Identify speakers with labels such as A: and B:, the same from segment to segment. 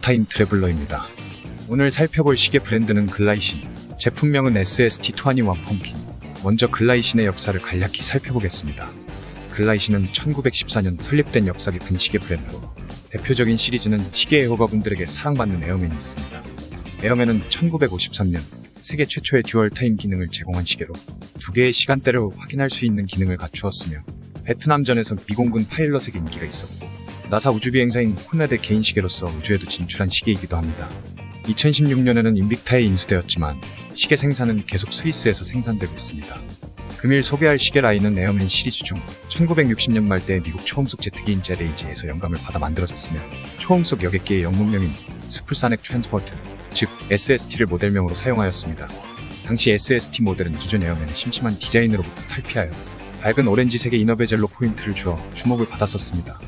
A: 더타임 트래블러입니다. 오늘 살펴볼 시계 브랜드는 글라이신, 제품명은 SST21 펌킨. 먼저 글라이신의 역사를 간략히 살펴보겠습니다. 글라이신은 1914년 설립된 역사 깊은 시계 브랜드로 대표적인 시리즈는 시계 애호가분들에게 사랑받는 에어맨이 있습니다. 에어맨은 1953년 세계 최초의 듀얼 타임 기능을 제공한 시계로 두 개의 시간대를 확인할 수 있는 기능을 갖추었으며 베트남전에서 미공군 파일럿에게 인기가 있었고 나사 우주비행사인 코네드의 개인 시계로서 우주에도 진출한 시계이기도 합니다. 2016년에는 인빅타에 인수되었지만 시계 생산은 계속 스위스에서 생산되고 있습니다. 금일 소개할 시계 라인은 에어맨 시리즈 중 1960년 말대 미국 초음속 제트기인 제레이지에서 영감을 받아 만들어졌으며 초음속 여객기의 영문명인 수플사넥 트랜스포트, 즉 SST를 모델명으로 사용하였습니다. 당시 SST 모델은 기존 에어맨의 심심한 디자인으로부터 탈피하여 밝은 오렌지색의 이너베젤로 포인트를 주어 주목을 받았었습니다.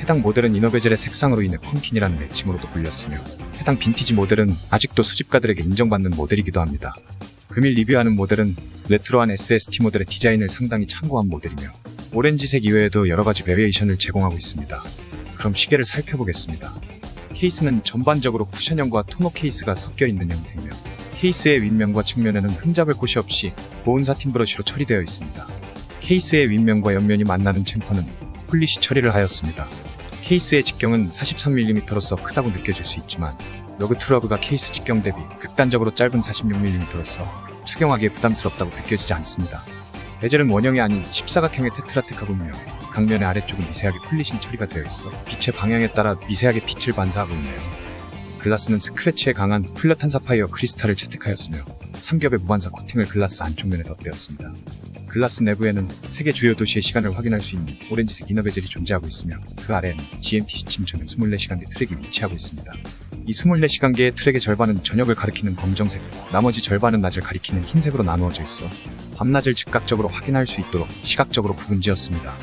A: 해당 모델은 이너베젤의 색상으로 인해 펌킨이라는 애칭으로도 불렸으며 해당 빈티지 모델은 아직도 수집가들에게 인정받는 모델이기도 합니다. 금일 리뷰하는 모델은 레트로한 SST 모델의 디자인을 상당히 참고한 모델이며 오렌지색 이외에도 여러가지 베리에이션을 제공하고 있습니다. 그럼 시계를 살펴보겠습니다. 케이스는 전반적으로 쿠션형과 토너 케이스가 섞여있는 형태이며 케이스의 윗면과 측면에는 흠잡을 곳이 없이 고운 사틴 브러쉬로 처리되어 있습니다. 케이스의 윗면과 옆면이 만나는 챔퍼는 폴리시 처리를 하였습니다. 케이스의 직경은 43mm로서 크다고 느껴질 수 있지만 러그 트러브가 케이스 직경 대비 극단적으로 짧은 46mm로서 착용하기에 부담스럽다고 느껴지지 않습니다. 베젤은 원형이 아닌 14각형의 테트라테카고이며 강면의 아래쪽은 미세하게 폴리싱 처리가 되어 있어 빛의 방향에 따라 미세하게 빛을 반사하고 있네요. 글라스는 스크래치에 강한 플랫한 사파이어 크리스탈을 채택하였으며 3겹의 무반사 코팅을 글라스 안쪽면에 덧대었습니다. 글라스 내부에는 세계 주요 도시의 시간을 확인할 수 있는 오렌지색 이너베젤이 존재하고 있으며 그 아래에는 GMT 시침 전용 24시간계 트랙이 위치하고 있습니다. 이 24시간계의 트랙의 절반은 저녁을 가리키는 검정색, 나머지 절반은 낮을 가리키는 흰색으로 나누어져 있어 밤낮을 즉각적으로 확인할 수 있도록 시각적으로 구분지었습니다.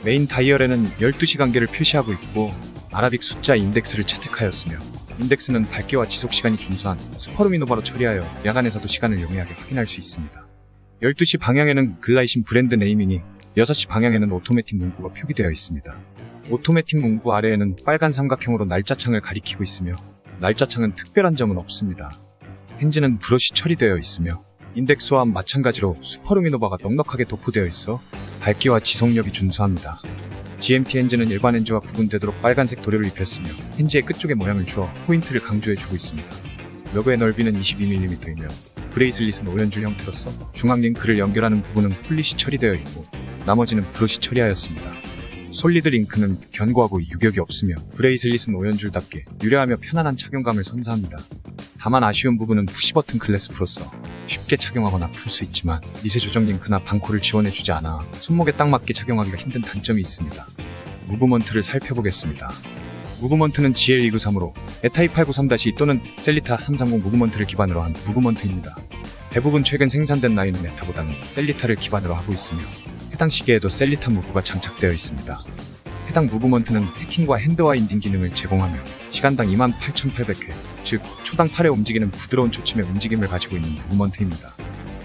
A: 메인 다이얼에는 12시간계를 표시하고 있고 아라빅 숫자 인덱스를 채택하였으며 인덱스는 밝기와 지속시간이 준수한 슈퍼루미노바로 처리하여 야간에서도 시간을 용이하게 확인할 수 있습니다. 12시 방향에는 글라이신 브랜드 네이밍이 6시 방향에는 오토매틱 문구가 표기되어 있습니다. 오토매틱 문구 아래에는 빨간 삼각형으로 날짜창을 가리키고 있으며 날짜창은 특별한 점은 없습니다. 핸즈는 브러쉬 처리되어 있으며 인덱스와 마찬가지로 슈퍼루미노바가 넉넉하게 도포되어 있어 밝기와 지속력이 준수합니다. GMT 핸즈는 일반 핸즈와 구분되도록 빨간색 도료를 입혔으며 핸즈의 끝쪽의 모양을 주어 포인트를 강조해주고 있습니다. 러그의 넓이는 22mm이며 브레이슬릿은 5연줄 형태로서 중앙 링크를 연결하는 부분은 폴리시 처리되어 있고 나머지는 브러쉬 처리하였습니다. 솔리드 링크는 견고하고 유격이 없으며 브레이슬릿은 5연줄답게 유려하며 편안한 착용감을 선사합니다. 다만 아쉬운 부분은 푸시버튼 클래스프로서 쉽게 착용하거나 풀 수 있지만 미세 조정 링크나 방코를 지원해주지 않아 손목에 딱 맞게 착용하기가 힘든 단점이 있습니다. 무브먼트를 살펴보겠습니다. 무브먼트는 GL293으로 에타 2893- 또는 셀리타 330 무브먼트를 기반으로 한 무브먼트입니다. 대부분 최근 생산된 라인은 에타보다는 셀리타를 기반으로 하고 있으며 해당 시계에도 셀리타 무브가 장착되어 있습니다. 해당 무브먼트는 패킹과 핸드와인딩 기능을 제공하며 시간당 28,800회, 즉 초당 8회 움직이는 부드러운 초침의 움직임을 가지고 있는 무브먼트입니다.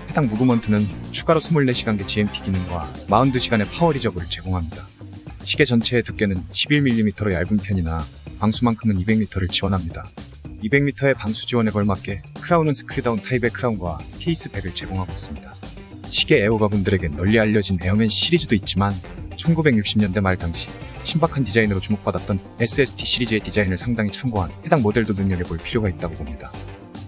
A: 해당 무브먼트는 추가로 24시간계 GMT 기능과 42시간의 파워 리저브를 제공합니다. 시계 전체의 두께는 11mm로 얇은 편이나 방수만큼은 200m를 지원합니다. 200m의 방수 지원에 걸맞게 크라운은 스크류다운 타입의 크라운과 케이스 백을 제공하고 있습니다. 시계 애호가분들에게 널리 알려진 에어맨 시리즈도 있지만 1960년대 말 당시 신박한 디자인으로 주목받았던 SST 시리즈의 디자인을 상당히 참고한 해당 모델도 눈여겨볼 필요가 있다고 봅니다.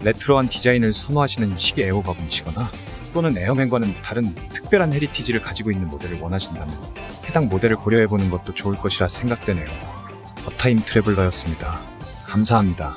A: 레트로한 디자인을 선호하시는 시계 애호가분이시거나 또는 에어맨과는 다른 특별한 헤리티지를 가지고 있는 모델을 원하신다면 해당 모델을 고려해보는 것도 좋을 것이라 생각되네요. 더타임 트래블러였습니다. 감사합니다.